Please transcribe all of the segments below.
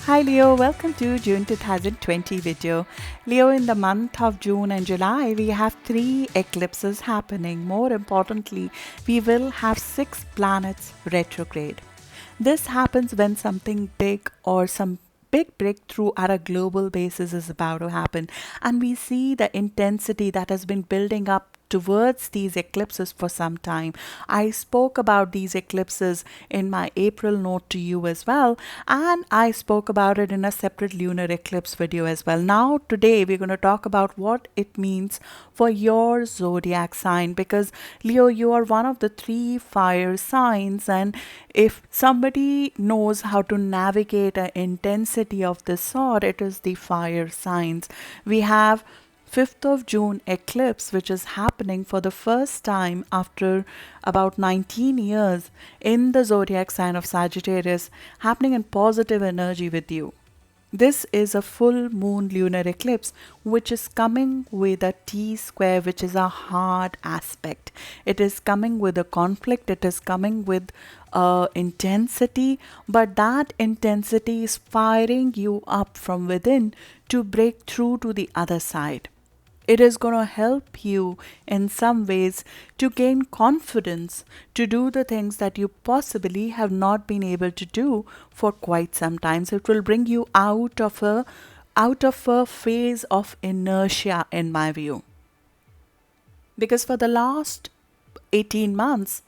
Hi Leo, welcome to June 2020 video. Leo, in the month of June and July, we have 3 eclipses happening. More importantly, we will have 6 planets retrograde. This happens when something big or some big breakthrough at a global basis is about to happen, and we see the intensity that has been building up towards these eclipses for some time. I spoke about these eclipses in my April note to you as well, and I spoke about it in a separate lunar eclipse video as well. Now, today we're going to talk about what it means for your zodiac sign, because Leo, you are one of the 3 fire signs, and if somebody knows how to navigate an intensity of this sort, it is the fire signs. We have 5th of June eclipse, which is happening for the first time after about 19 years in the zodiac sign of Sagittarius, happening in positive energy with you. This is a full moon lunar eclipse which is coming with a T square, which is a hard aspect. It is coming with a conflict, it is coming with intensity, but that intensity is firing you up from within to break through to the other side. It is going to help you in some ways to gain confidence to do the things that you possibly have not been able to do for quite some time. So it will bring you out of a phase of inertia, in my view. Because for the last 18 months,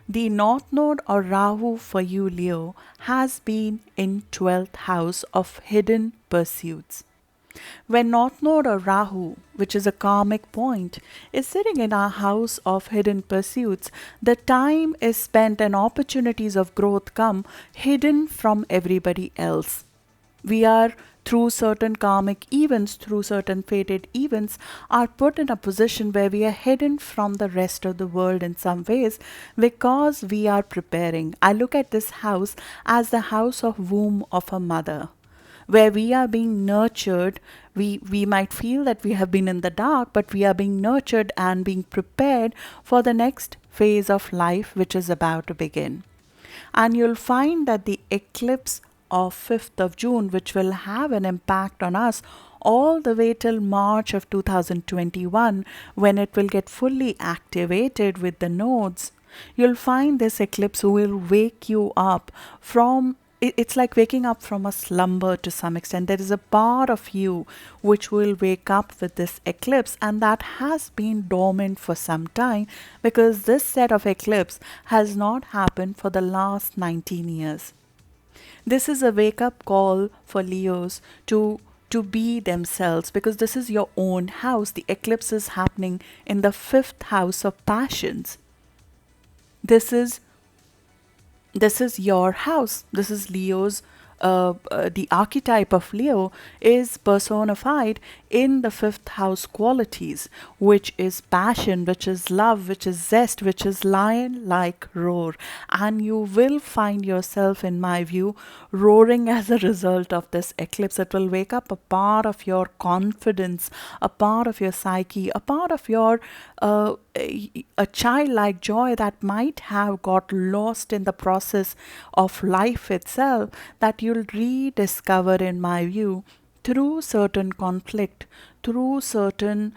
the North Node or Rahu for you, Leo, has been in 12th house of hidden pursuits. When North Node or Rahu, which is a karmic point, is sitting in our house of hidden pursuits, the time is spent and opportunities of growth come hidden from everybody else. We are, through certain karmic events, through certain fated events, are put in a position where we are hidden from the rest of the world in some ways because we are preparing. I look at this house as the house of womb of a mother, where we are being nurtured. We might feel that we have been in the dark, but we are being nurtured and being prepared for the next phase of life which is about to begin. And you'll find that the eclipse of 5th of June, which will have an impact on us all the way till March of 2021, when it will get fully activated with the nodes, you'll find this eclipse will wake you up from it's like waking up from a slumber to some extent. There is a part of you which will wake up with this eclipse, and that has been dormant for some time because this set of eclipse has not happened for the last 19 years. This is a wake up call for Leos to be themselves, because this is your own house. The eclipse is happening in the 5th house of passions. This is your house. This is Leo's. The archetype of Leo is personified in the 5th house qualities, which is passion, which is love, which is zest, which is lion-like roar. And you will find yourself, in my view, roaring as a result of this eclipse. It will wake up a part of your confidence, a part of your psyche, a part of your a childlike joy that might have got lost in the process of life itself, that you'll rediscover, in my view, through certain conflict, through certain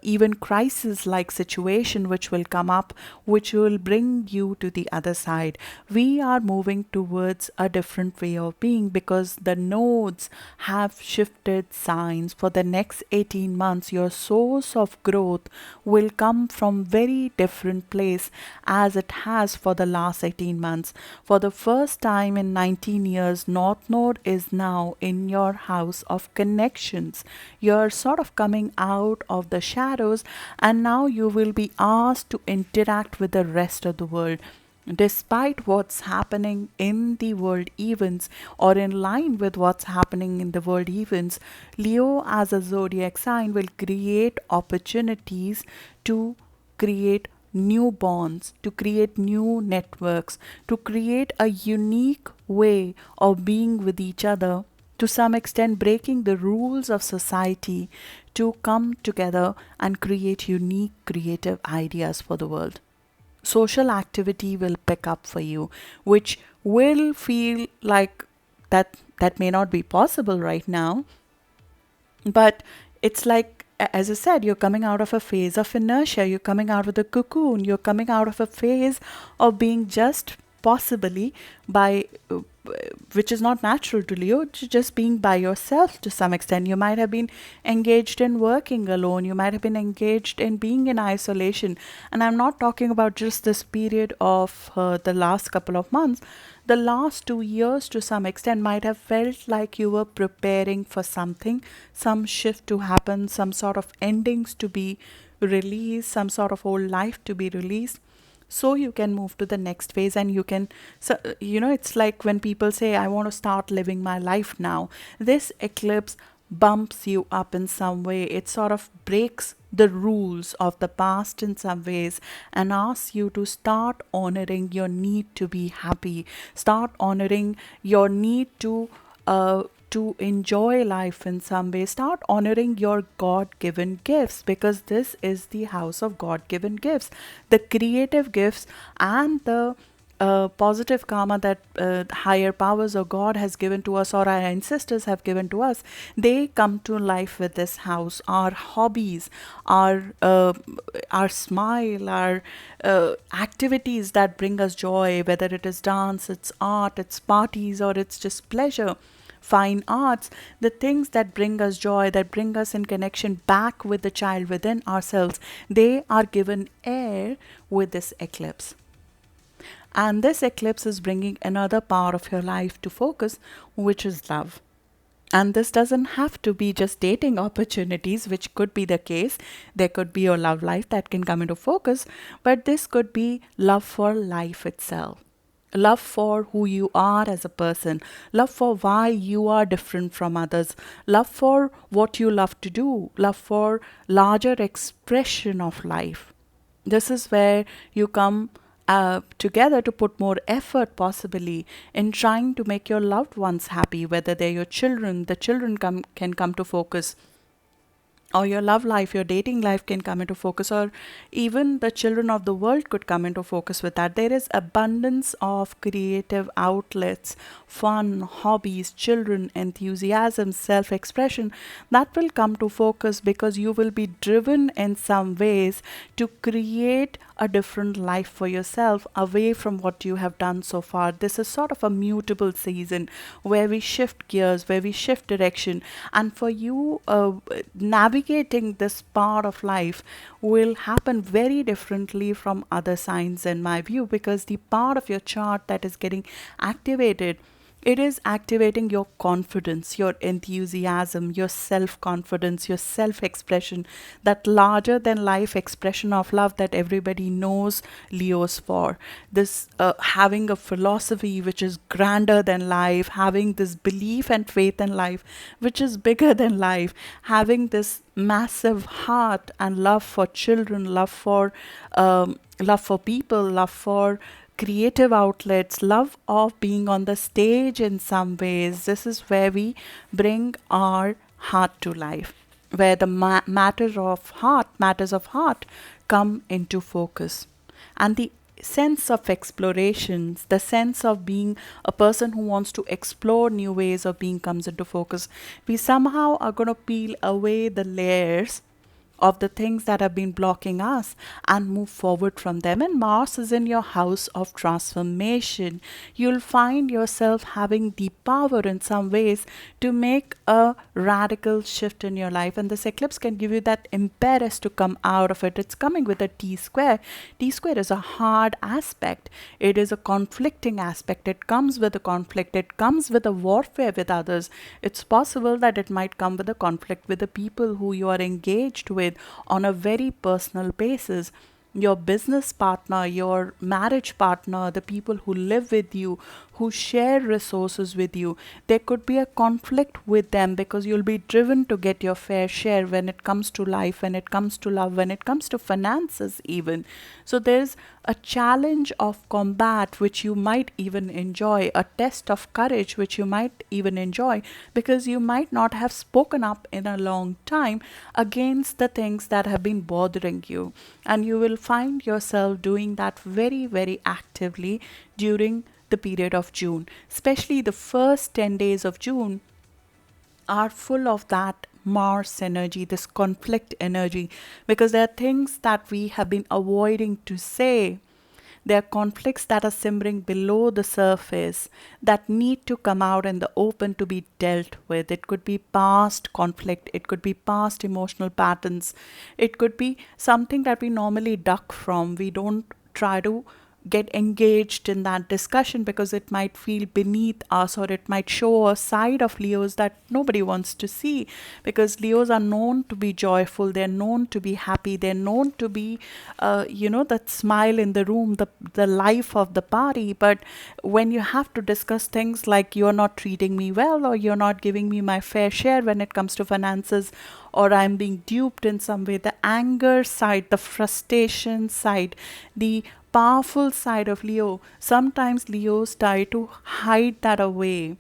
even crisis like situation which will come up, which will bring you to the other side. We are moving towards a different way of being because the nodes have shifted signs. For the next 18 months, your source of growth will come from very different place as it has for the last 18 months. For the first time in 19 years, North Node is now in your house of connections. You're sort of coming out of the shadows, and now you will be asked to interact with the rest of the world. Despite what's happening in the world events, or in line with what's happening in the world events, Leo as a zodiac sign will create opportunities to create new bonds, to create new networks, to create a unique way of being with each other, to some extent breaking the rules of society, to come together and create unique creative ideas for the world. Social activity will pick up for you, which will feel like that may not be possible right now, but it's like, as I said, you're coming out of a phase of inertia, you're coming out of the cocoon, you're coming out of a phase of being just possibly by which is not natural to Leo, just being by yourself to some extent. You might have been engaged in working alone, you might have been engaged in being in isolation. And I'm not talking about just this period of the last couple of months. The last 2 years to some extent might have felt like you were preparing for something, some shift to happen, some sort of endings to be released, some sort of old life to be released, so you can move to the next phase. And you can, so it's like when people say, I want to start living my life now. This eclipse bumps you up in some way. It sort of breaks the rules of the past in some ways and asks you to start honoring your need to be happy, start honoring your need to enjoy life in some way, start honoring your God-given gifts, because this is the house of God-given gifts. The creative gifts and the positive karma that higher powers or God has given to us, or our ancestors have given to us, they come to life with this house. Our hobbies, our smile, our activities that bring us joy, whether it is dance, it's art, it's parties, or it's just pleasure, fine arts, the things that bring us joy, that bring us in connection back with the child within ourselves, they are given air with this eclipse. And this eclipse is bringing another part of your life to focus, which is love. And this doesn't have to be just dating opportunities, which could be the case. There could be your love life that can come into focus, but this could be love for life itself. Love for who you are as a person, love for why you are different from others, love for what you love to do, love for larger expression of life. This is where you come together to put more effort possibly in trying to make your loved ones happy, whether they're your children, the children can come to focus, or your love life, your dating life can come into focus, or even the children of the world could come into focus with that. There is abundance of creative outlets, fun, hobbies, children, enthusiasm, self-expression that will come to focus, because you will be driven in some ways to create a different life for yourself away from what you have done so far. This is sort of a mutable season where we shift gears, where we shift direction. And for you, navigating this part of life will happen very differently from other signs in my view, because the part of your chart that is getting activated, it is activating your confidence, your enthusiasm, your self-confidence, your self-expression, that larger than life expression of love that everybody knows Leos for. This having a philosophy which is grander than life, having this belief and faith in life which is bigger than life, having this massive heart and love for children, love for people, love for creative outlets, love of being on the stage in some ways. This is where we bring our heart to life, where the matters of heart come into focus. And the sense of explorations, the sense of being a person who wants to explore new ways of being comes into focus. We somehow are going to peel away the layers of the things that have been blocking us and move forward from them. And Mars is in your house of transformation. You'll find yourself having the power in some ways to make a radical shift in your life, and this eclipse can give you that impetus to come out of it. It's coming with a T-square. T-square is a hard aspect. It is a conflicting aspect. It comes with a conflict. It comes with a warfare with others. It's possible that it might come with a conflict with the people who you are engaged with on a very personal basis. Your business partner, your marriage partner, the people who live with you, who share resources with you, there could be a conflict with them, because you'll be driven to get your fair share when it comes to life, when it comes to love, when it comes to finances even. So there's a challenge of combat which you might even enjoy, a test of courage which you might even enjoy, because you might not have spoken up in a long time against the things that have been bothering you, and you will find yourself doing that very, very actively during the period of June, especially the first 10 days of June are full of that Mars energy, this conflict energy, because there are things that we have been avoiding to say. There are conflicts that are simmering below the surface that need to come out in the open to be dealt with. It could be past conflict, it could be past emotional patterns, it could be something that we normally duck from. We don't try to get engaged in that discussion because it might feel beneath us, or it might show a side of Leos that nobody wants to see, because Leos are known to be joyful, they're known to be happy, they're known to be that smile in the room, the life of the party. But when you have to discuss things like you're not treating me well, or you're not giving me my fair share when it comes to finances, or I'm being duped in some way, the anger side, the frustration side, the powerful side of Leo, sometimes Leos try to hide that away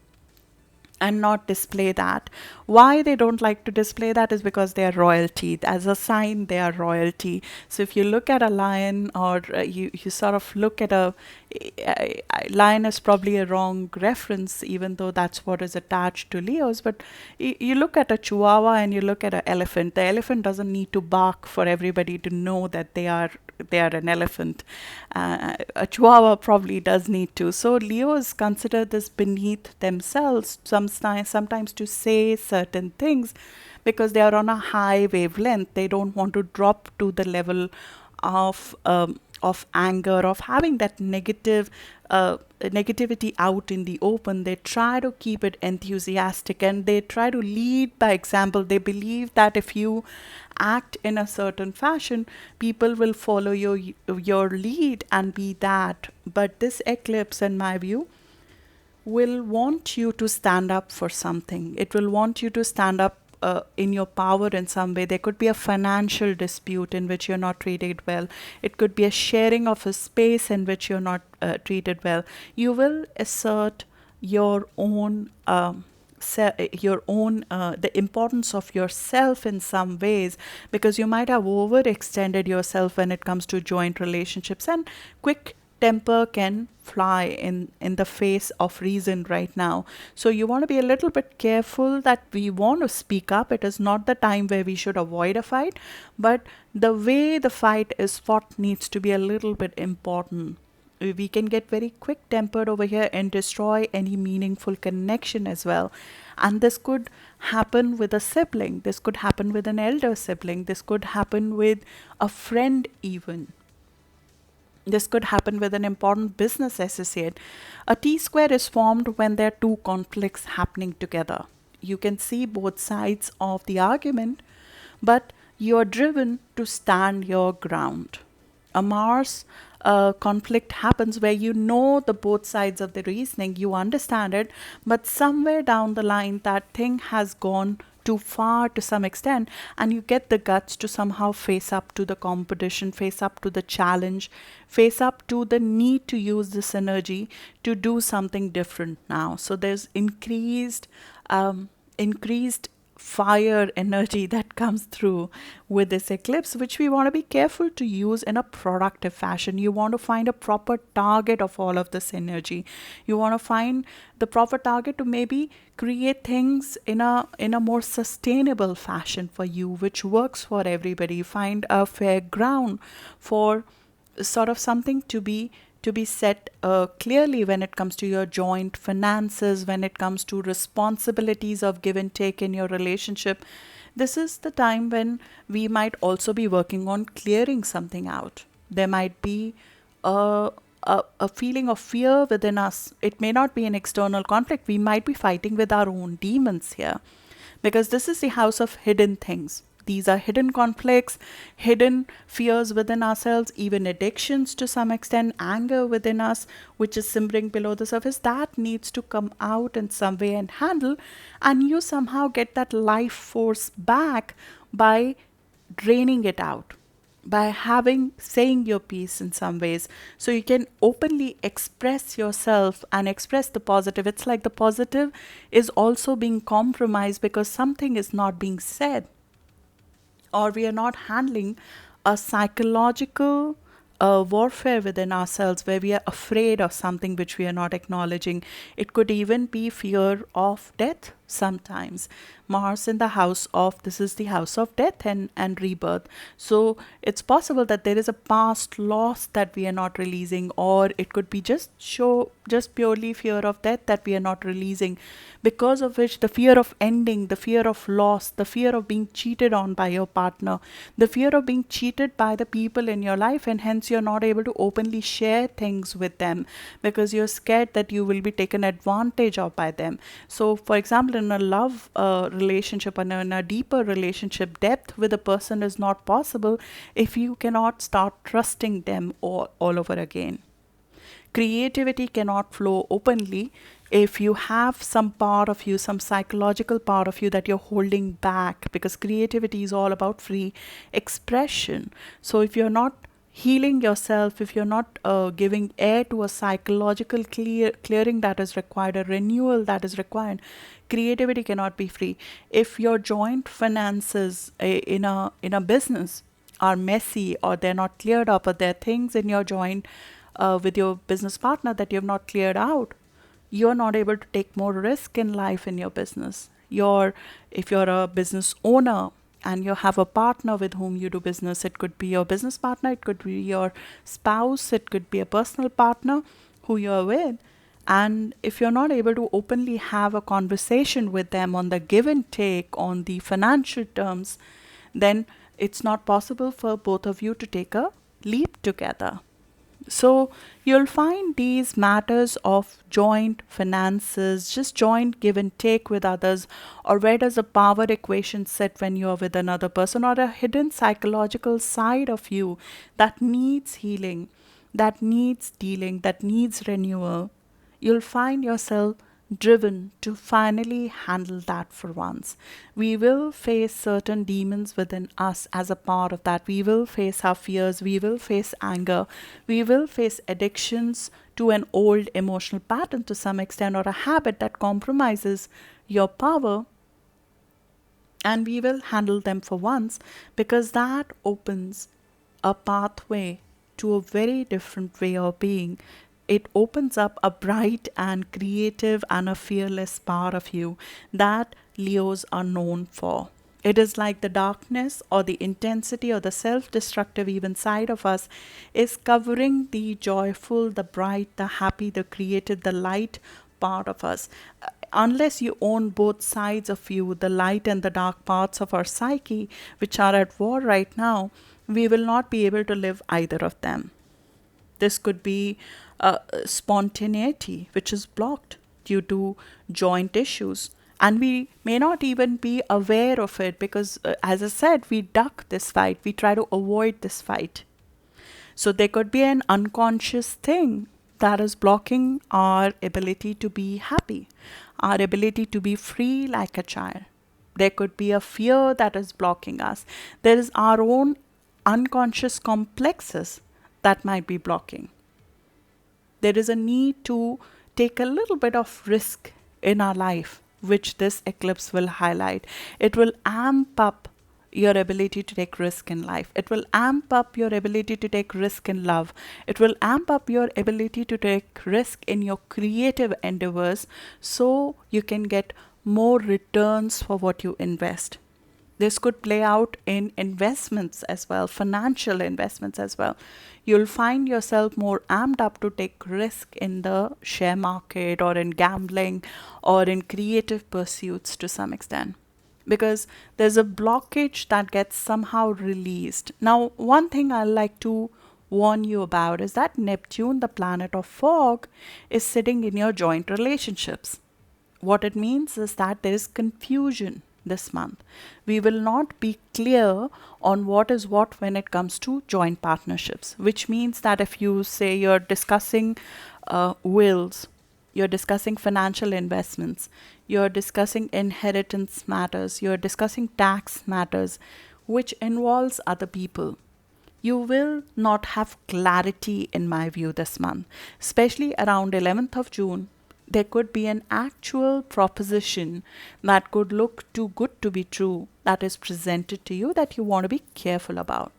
and not display that. Why they don't like to display that is because they are royalty. As a sign, they are royalty. So if you look at a lion, or you sort of look at lion is probably a wrong reference, even though that's what is attached to Leos. But you look at a chihuahua and you look at an elephant. The elephant doesn't need to bark for everybody to know that they are an elephant. A chihuahua probably does need to. So Leos consider this beneath themselves sometimes to say certain things because they are on a high wavelength. They don't want to drop to the level of anger, of having that negativity out in the open. They try to keep it enthusiastic and they try to lead by example. They believe that if you act in a certain fashion, people will follow your lead and be that. But this eclipse, in my view, will want you to stand up for something. It will want you to stand up in your power in some way. There could be a financial dispute in which you're not treated well. It could be a sharing of a space in which you're not treated well. You will assert your own the importance of yourself in some ways, because you might have overextended yourself when it comes to joint relationships, and quick temper can fly in the face of reason right now. So you want to be a little bit careful that we want to speak up. It is not the time where we should avoid a fight, but the way the fight is fought needs to be a little bit important. We can get very quick tempered over here and destroy any meaningful connection as well. And this could happen with a sibling. This could happen with an elder sibling. This could happen with a friend even. This could happen with an important business associate. A T-square is formed when there are two conflicts happening together. You can see both sides of the argument, but you are driven to stand your ground. A Mars conflict happens where you know the both sides of the reasoning, you understand it, but somewhere down the line that thing has gone too far to some extent, and you get the guts to somehow face up to the competition, face up to the challenge, face up to the need to use this energy to do something different now. So there's increased fire energy that comes through with this eclipse, which we want to be careful to use in a productive fashion. You want to find a proper target of all of this energy. You want to find the proper target to maybe create things in a more sustainable fashion for you, which works for everybody. Find a fair ground for sort of something to be set clearly when it comes to your joint finances, when it comes to responsibilities of give and take in your relationship. This is the time when we might also be working on clearing something out. There might be a feeling of fear within us. It may not be an external conflict. We might be fighting with our own demons here, because this is the house of hidden things. These are hidden conflicts, hidden fears within ourselves, even addictions to some extent, anger within us, which is simmering below the surface. That needs to come out in some way and handle, and you somehow get that life force back by draining it out, by saying your piece in some ways. So you can openly express yourself and express the positive. It's like the positive is also being compromised because something is not being said, or we are not handling a psychological a warfare within ourselves where we are afraid of something which we are not acknowledging. It could even be fear of death sometimes. Mars in the house of, this is the house of death and rebirth. So it's possible that there is a past loss that we are not releasing, or it could be just purely fear of death that we are not releasing, because of which the fear of ending, the fear of loss, the fear of being cheated on by your partner, the fear of being cheated by the people in your life, and hence you're not able to openly share things with them because you're scared that you will be taken advantage of by them. So for example, in a love relationship and in a deeper relationship, depth with a person is not possible if you cannot start trusting them all over again. Creativity cannot flow openly if you have some part of you, some psychological part of you that you're holding back, because creativity is all about free expression. So if you're not healing yourself, if you're not giving air to a psychological clearing that is required, a renewal that is required, creativity cannot be free. If your joint finances in a business are messy, or they're not cleared up, or there are things in your joint with your business partner that you have not cleared out, you're not able to take more risk in life in your business. If you're a business owner and you have a partner with whom you do business, it could be your business partner, it could be your spouse, it could be a personal partner who you're with. And if you're not able to openly have a conversation with them on the give and take, on the financial terms, then it's not possible for both of you to take a leap together. So you'll find these matters of joint finances, just joint give and take with others, or where does the power equation sit when you're with another person, or a hidden psychological side of you that needs healing, that needs dealing, that needs renewal. You'll find yourself driven to finally handle that for once. We will face certain demons within us as a part of that. We will face our fears, we will face anger, we will face addictions to an old emotional pattern to some extent, or a habit that compromises your power, and we will handle them for once, because that opens a pathway to a very different way of being. It opens up a bright and creative and a fearless part of you that Leos are known for. It is like the darkness or the intensity or the self-destructive even side of us is covering the joyful, the bright, the happy, the creative, the light part of us. Unless you own both sides of you, the light and the dark parts of our psyche, which are at war right now, we will not be able to live either of them. This could be spontaneity, which is blocked due to joint issues. And we may not even be aware of it because, as I said, we duck this fight. We try to avoid this fight. So there could be an unconscious thing that is blocking our ability to be happy, our ability to be free like a child. There could be a fear that is blocking us. There is our own unconscious complexes that might be blocking. There is a need to take a little bit of risk in our life, which this eclipse will highlight. It will amp up your ability to take risk in life. It will amp up your ability to take risk in love. It will amp up your ability to take risk in your creative endeavors so you can get more returns for what you invest. This could play out in investments as well, financial investments as well. You'll find yourself more amped up to take risk in the share market or in gambling or in creative pursuits to some extent, because there's a blockage that gets somehow released. Now, one thing I like to warn you about is that Neptune, the planet of fog, is sitting in your joint relationships. What it means is that there is confusion this month. We will not be clear on what is what when it comes to joint partnerships, which means that if you say you're discussing wills, you're discussing financial investments, you're discussing inheritance matters, you're discussing tax matters, which involves other people, you will not have clarity in my view this month, especially around 11th of June. There could be an actual proposition that could look too good to be true that is presented to you that you want to be careful about.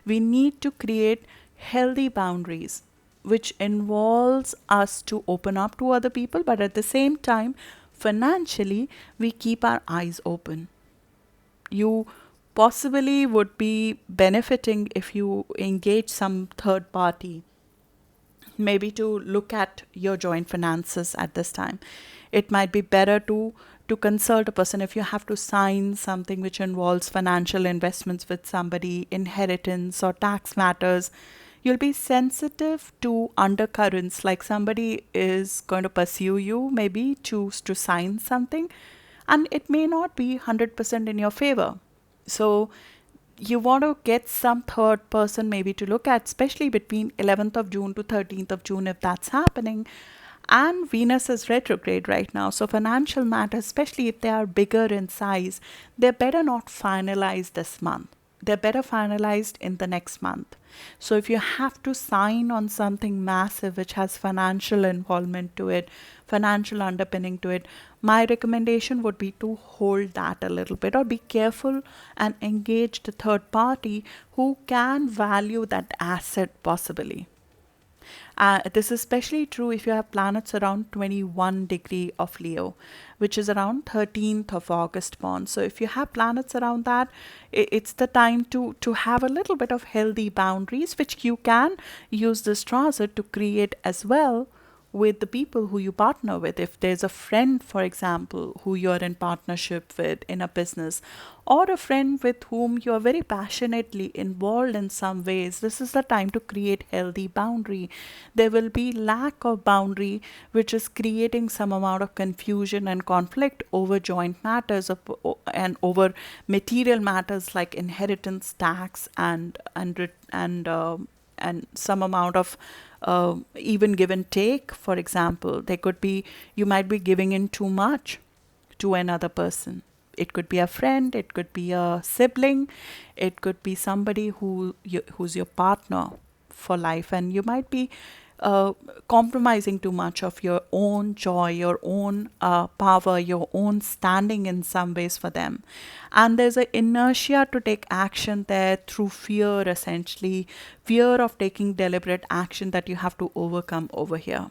We need to create healthy boundaries, which involves us to open up to other people, but at the same time, financially, we keep our eyes open. You possibly would be benefiting if you engage some third party, maybe to look at your joint finances at this time. It might be better to consult a person if you have to sign something which involves financial investments with somebody, inheritance or tax matters. You'll be sensitive to undercurrents, like somebody is going to pursue you, maybe choose to sign something, and it may not be 100% in your favor. So you want to get some third person maybe to look at, especially between 11th of June to 13th of June, if that's happening. And Venus is retrograde right now. So financial matters, especially if they are bigger in size, they're better not finalized this month. They're better finalized in the next month. So if you have to sign on something massive which has financial involvement to it, financial underpinning to it, my recommendation would be to hold that a little bit, or be careful and engage the third party who can value that asset possibly. This is especially true if you have planets around 21 degree of Leo, which is around 13th of August born. So if you have planets around that, it's the time to have a little bit of healthy boundaries, which you can use this transit to create as well with the people who you partner with. If there's a friend, for example, who you're in partnership with in a business, or a friend with whom you are very passionately involved in some ways, this is the time to create healthy boundary. There will be lack of boundary, which is creating some amount of confusion and conflict over joint matters and over material matters like inheritance, tax, and some amount of even give and take. For example, there could be, you might be giving in too much to another person. It could be a friend, it could be a sibling, it could be somebody who's your partner for life, and you might be compromising too much of your own joy, your own power, your own standing in some ways for them. And there's an inertia to take action there through fear, essentially, fear of taking deliberate action that you have to overcome over here.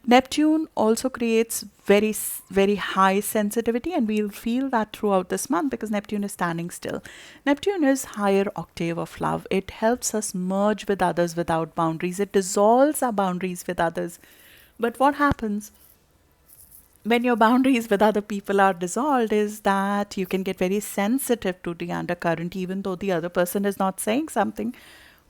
Neptune also creates very high sensitivity, and we'll feel that throughout this month because Neptune is standing still. Neptune is higher octave of love. It helps us merge with others without boundaries. It dissolves our boundaries with others. But what happens when your boundaries with other people are dissolved is that you can get very sensitive to the undercurrent, even though the other person is not saying something.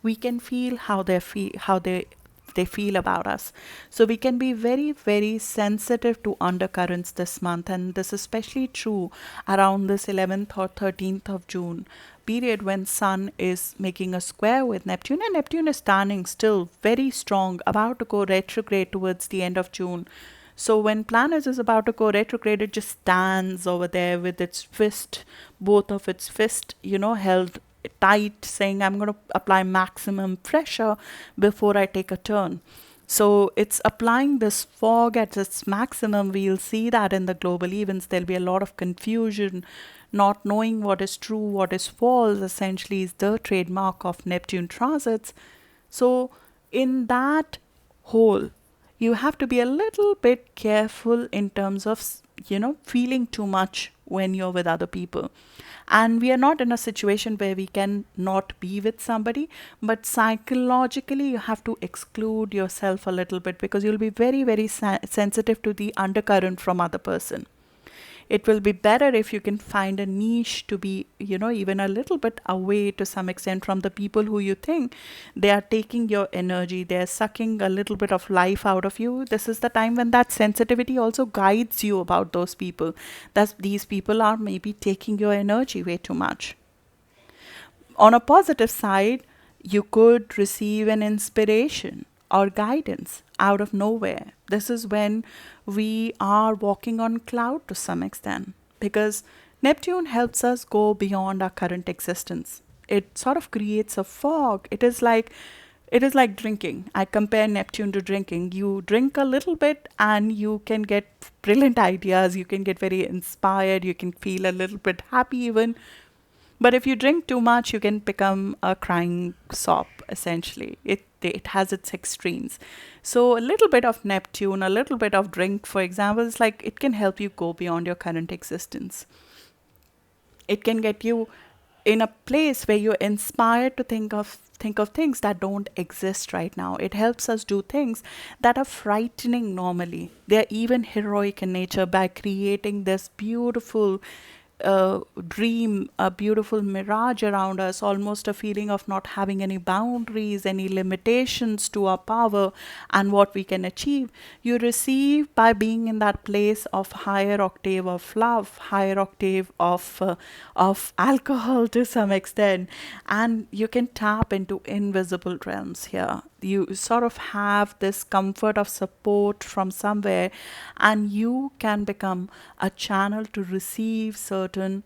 We can feel how they feel about us. So we can be very sensitive to undercurrents this month, and this is especially true around this 11th or 13th of June period, when Sun is making a square with Neptune, and Neptune is standing still very strong, about to go retrograde towards the end of June. So when planet is about to go retrograde, it just stands over there with its fist, both of its fist, held tight, saying, I'm going to apply maximum pressure before I take a turn. So it's applying this fog at its maximum. We'll see that in the global events. There'll be a lot of confusion, not knowing what is true, what is false, essentially is the trademark of Neptune transits. So in that whole, you have to be a little bit careful in terms of, feeling too much when you're with other people. And we are not in a situation where we can not be with somebody, but psychologically you have to exclude yourself a little bit, because you'll be very sensitive to the undercurrent from other person. It will be better if you can find a niche to be, even a little bit away to some extent from the people who you think they are taking your energy, they're sucking a little bit of life out of you. This is the time when that sensitivity also guides you about those people. That these people are maybe taking your energy way too much. On a positive side, you could receive an inspiration or guidance out of nowhere. This is when we are walking on cloud to some extent, because Neptune helps us go beyond our current existence. It sort of creates a fog. It is like drinking. I compare Neptune to drinking. You drink a little bit and you can get brilliant ideas. You can get very inspired. You can feel a little bit happy even. But if you drink too much, you can become a crying sop, essentially. It has its extremes. So a little bit of Neptune, a little bit of drink, for example, is like it can help you go beyond your current existence. It can get you in a place where you're inspired to think of things that don't exist right now. It helps us do things that are frightening normally. They're even heroic in nature by creating this beautiful dream, a beautiful mirage around us, almost a feeling of not having any boundaries, any limitations to our power and what we can achieve. You receive by being in that place of higher octave of love, higher octave of alcohol to some extent, and you can tap into invisible realms here. You sort of have this comfort of support from somewhere, and you can become a channel to receive certain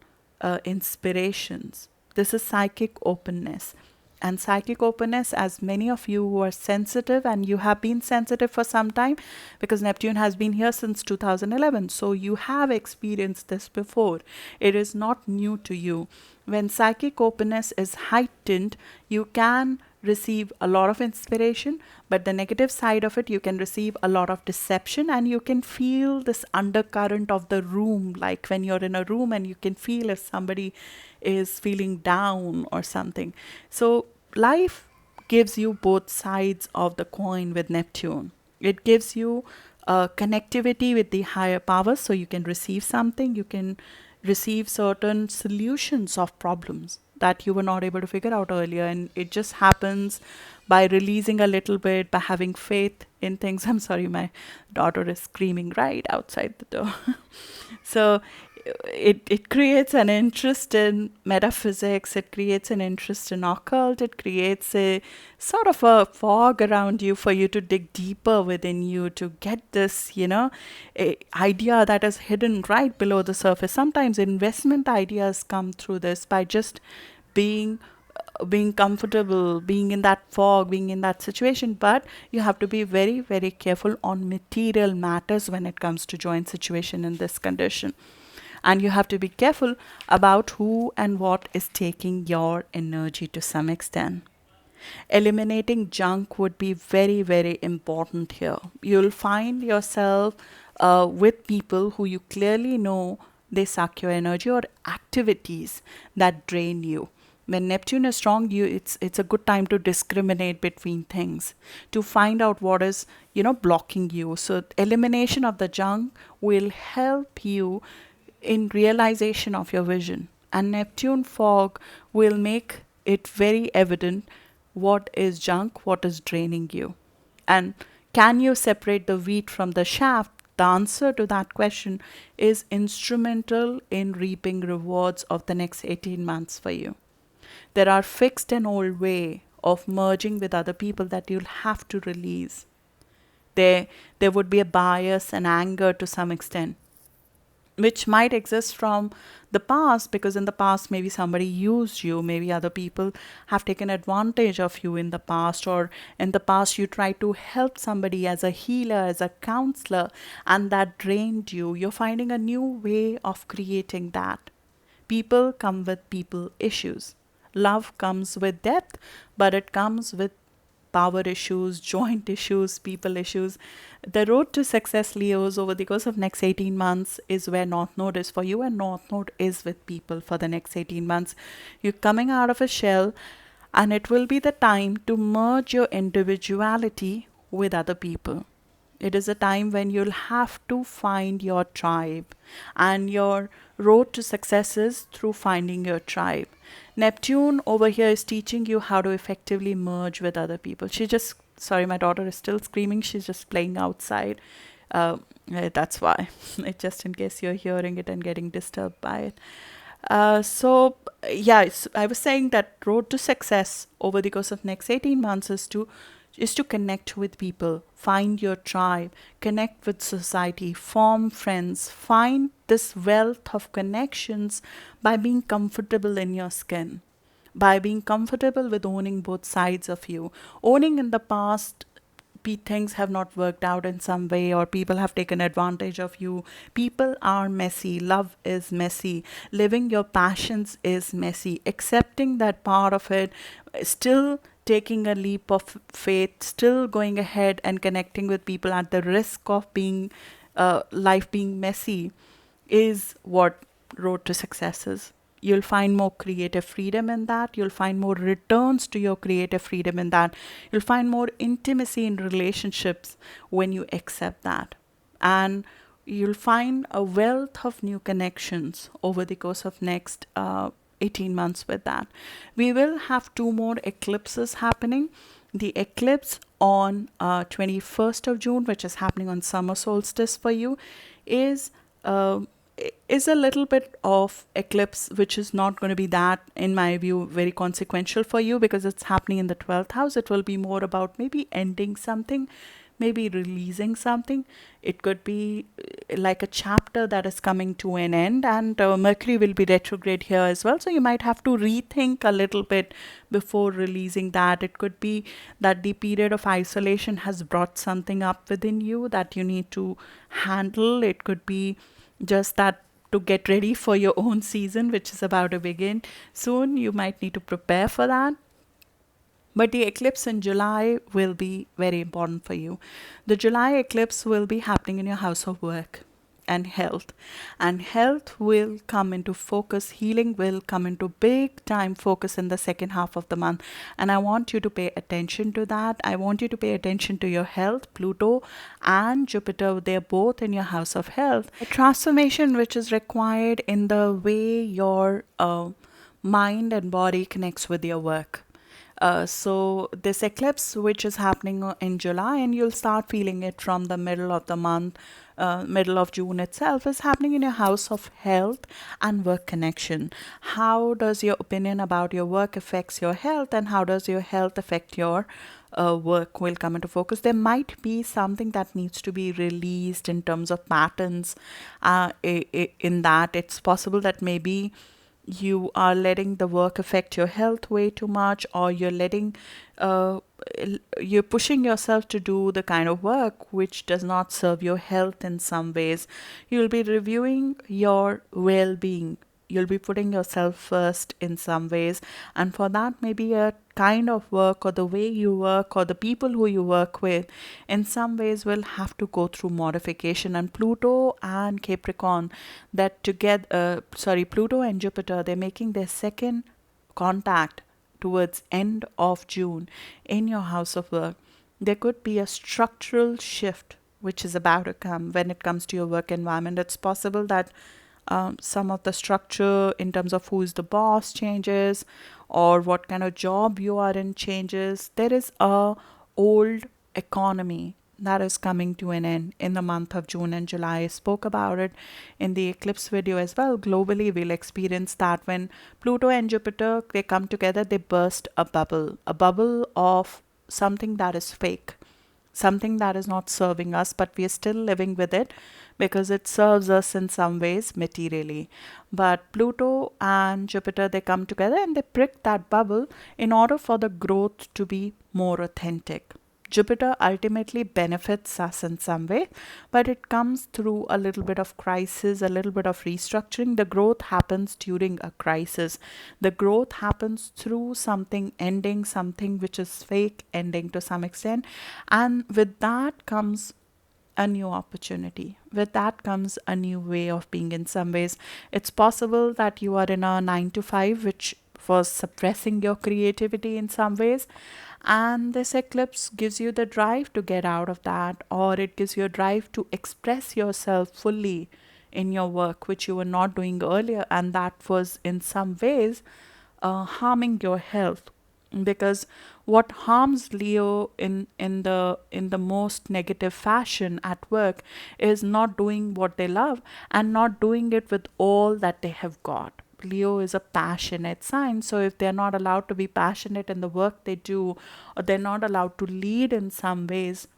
inspirations. This is psychic openness. And psychic openness, as many of you who are sensitive, and you have been sensitive for some time because Neptune has been here since 2011, so you have experienced this before. It is not new to you. When psychic openness is heightened, you can receive a lot of inspiration, but the negative side of it, you can receive a lot of deception, and you can feel this undercurrent of the room, like when you're in a room and you can feel if somebody is feeling down or something. So life gives you both sides of the coin with Neptune. It gives you connectivity with the higher powers, so you can receive something, you can receive certain solutions of problems that you were not able to figure out earlier, and it just happens by releasing a little bit, by having faith in things. I'm sorry, my daughter is screaming right outside the door. So it creates an interest in metaphysics, it creates an interest in occult, it creates a sort of a fog around you for you to dig deeper within you to get this, idea that is hidden right below the surface. Sometimes investment ideas come through this by just being being comfortable, being in that fog, being in that situation. But you have to be very, very careful on material matters when it comes to joint situation in this condition. And you have to be careful about who and what is taking your energy to some extent. Eliminating junk would be very, very important here. You'll find yourself with people who you clearly know they suck your energy, or activities that drain you. When Neptune is strong, it's a good time to discriminate between things, to find out what is blocking you. So elimination of the junk will help you in realization of your vision, and Neptune fog will make it very evident what is junk, what is draining you, and can you separate the wheat from the chaff. The answer to that question is instrumental in reaping rewards of the next 18 months for you. There are fixed and old way of merging with other people that you'll have to release. There would be a bias and anger to some extent, which might exist from the past, because in the past maybe somebody used you, maybe other people have taken advantage of you in the past, or in the past you tried to help somebody as a healer, as a counselor, and that drained you. You're finding a new way of creating that. People come with people issues. Love comes with depth, but it comes with power issues, joint issues, people issues. The road to success, Leos, over the course of next 18 months is where North Node is for you, and North Node is with people for the next 18 months. You're coming out of a shell, and it will be the time to merge your individuality with other people. It is a time when you'll have to find your tribe, and your road to success is through finding your tribe. Neptune over here is teaching you how to effectively merge with other people. Sorry, my daughter is still screaming. She's just playing outside. That's why, just in case you're hearing it and getting disturbed by it. I was saying that road to success over the course of next 18 months is to connect with people, find your tribe, connect with society, form friends, find this wealth of connections by being comfortable in your skin, by being comfortable with owning both sides of you. Owning in the past things have not worked out in some way, or people have taken advantage of you. People are messy. Love is messy. Living your passions is messy. Accepting that part of it, still taking a leap of faith, still going ahead and connecting with people at the risk of being life being messy, is what road to success is. You'll find more creative freedom in that. You'll find more returns to your creative freedom in that. You'll find more intimacy in relationships when you accept that. And you'll find a wealth of new connections over the course of next 18 months with that. We will have two more eclipses happening. The eclipse on 21st of June, which is happening on summer solstice for you, is uh, is a little bit of eclipse which is not going to be that, in my view, very consequential for you, because it's happening in the 12th house. It will be more about maybe ending something, maybe releasing something. It could be like a chapter that is coming to an end, and Mercury will be retrograde here as well, so you might have to rethink a little bit before releasing that. It could be that the period of isolation has brought something up within you that you need to handle. It could be just that, to get ready for your own season, which is about to begin soon. You might need to prepare for that. But the eclipse in July will be very important for you. The July eclipse will be happening in your house of work and health. And health will come into focus. Healing will come into big time focus in the second half of the month. And I want you to pay attention to that. I want you to pay attention to your health. Pluto and Jupiter, they're both in your house of health. A transformation which is required in the way your mind and body connects with your work. So this eclipse, which is happening in July, and you'll start feeling it from the middle of the month, middle of June itself, is happening in your house of health and work connection. How does your opinion about your work affects your health, and how does your health affect your work will come into focus. There might be something that needs to be released in terms of patterns. In that, it's possible that maybe you are letting the work affect your health way too much, or uh, you're pushing yourself to do the kind of work which does not serve your health in some ways. You'll be reviewing your well-being. You'll be putting yourself first in some ways, and for that, maybe a kind of work, or the way you work, or the people who you work with, in some ways will have to go through modification. And Pluto and Capricorn, that together, Pluto and Jupiter, they're making their second contact towards end of June in your house of work. There could be a structural shift which is about to come when it comes to your work environment. It's possible that some of the structure in terms of who is the boss changes, or what kind of job you are in changes. There is a old economy that is coming to an end in the month of June and July. I spoke about it in the eclipse video as well. Globally, we'll experience that when Pluto and Jupiter, they come together, they burst a bubble of something that is fake, something that is not serving us, but we are still living with it because it serves us in some ways materially. But Pluto and Jupiter, they come together and they prick that bubble in order for the growth to be more authentic. Jupiter ultimately benefits us in some way, but it comes through a little bit of crisis, a little bit of restructuring. The growth happens during a crisis. The growth happens through something ending, something which is fake ending to some extent. And with that comes a new opportunity. With that comes a new way of being in some ways. It's possible that you are in a 9 to 5, which was suppressing your creativity in some ways. And this eclipse gives you the drive to get out of that, or it gives you a drive to express yourself fully in your work, which you were not doing earlier. And that was in some ways harming your health, because what harms Leo in the most negative fashion at work is not doing what they love and not doing it with all that they have got. Leo is a passionate sign, so if they're not allowed to be passionate in the work they do, or they're not allowed to lead in some ways,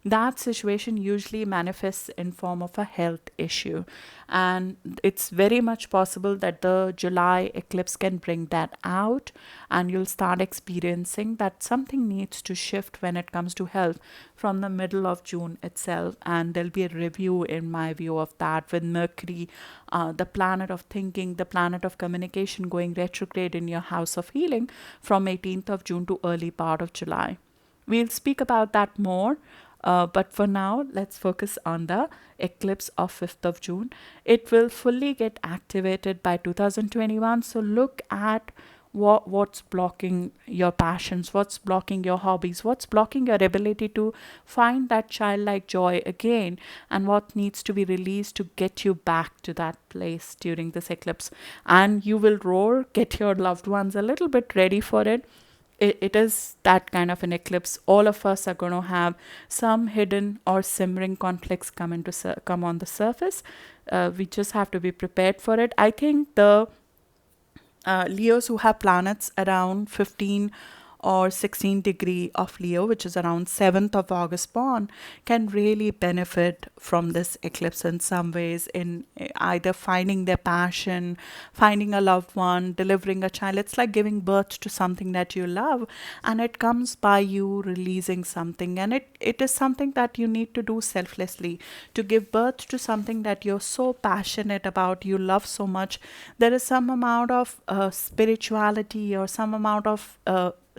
that situation usually manifests in form of a health issue, and it's very much possible that the July eclipse can bring that out, and you'll start experiencing that something needs to shift when it comes to health from the middle of June itself. And there'll be a review, in my view, of that, with Mercury, the planet of thinking, the planet of communication, going retrograde in your house of healing from 18th of June to early part of July. We'll speak about that more, but for now, let's focus on the eclipse of 5th of June. It will fully get activated by 2021. So look at what's blocking your passions, what's blocking your hobbies, what's blocking your ability to find that childlike joy again, and what needs to be released to get you back to that place during this eclipse. And you will roar, get your loved ones a little bit ready for it. It is that kind of an eclipse. All of us are going to have some hidden or simmering conflicts come on the surface. We just have to be prepared for it. I think the Leos who have planets around 15 or 16 degree of Leo, which is around 7th of August born, can really benefit from this eclipse in some ways, in either finding their passion, finding a loved one, delivering a child. It's like giving birth to something that you love, and it comes by you releasing something, and it is something that you need to do selflessly. To give birth to something that you're so passionate about, you love so much, there is some amount of spirituality or some amount of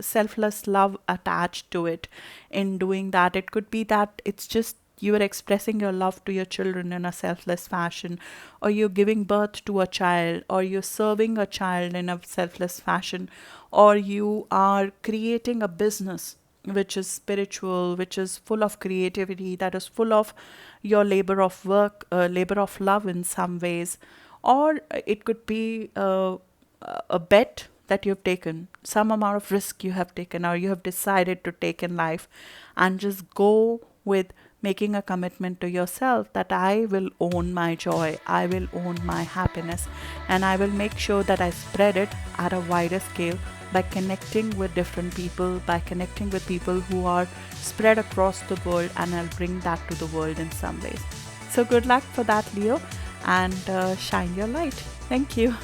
selfless love attached to it in doing that. It could be that it's just you are expressing your love to your children in a selfless fashion, or you're giving birth to a child, or you're serving a child in a selfless fashion, or you are creating a business which is spiritual, which is full of creativity, that is full of your labor of work, labor of love in some ways. Or it could be a bet that you've taken, some amount of risk you have taken, or you have decided to take in life, and just go with making a commitment to yourself that I will own my joy, I will own my happiness, and I will make sure that I spread it at a wider scale by connecting with different people, by connecting with people who are spread across the world, and I'll bring that to the world in some ways. So good luck for that, Leo, and shine your light. Thank you.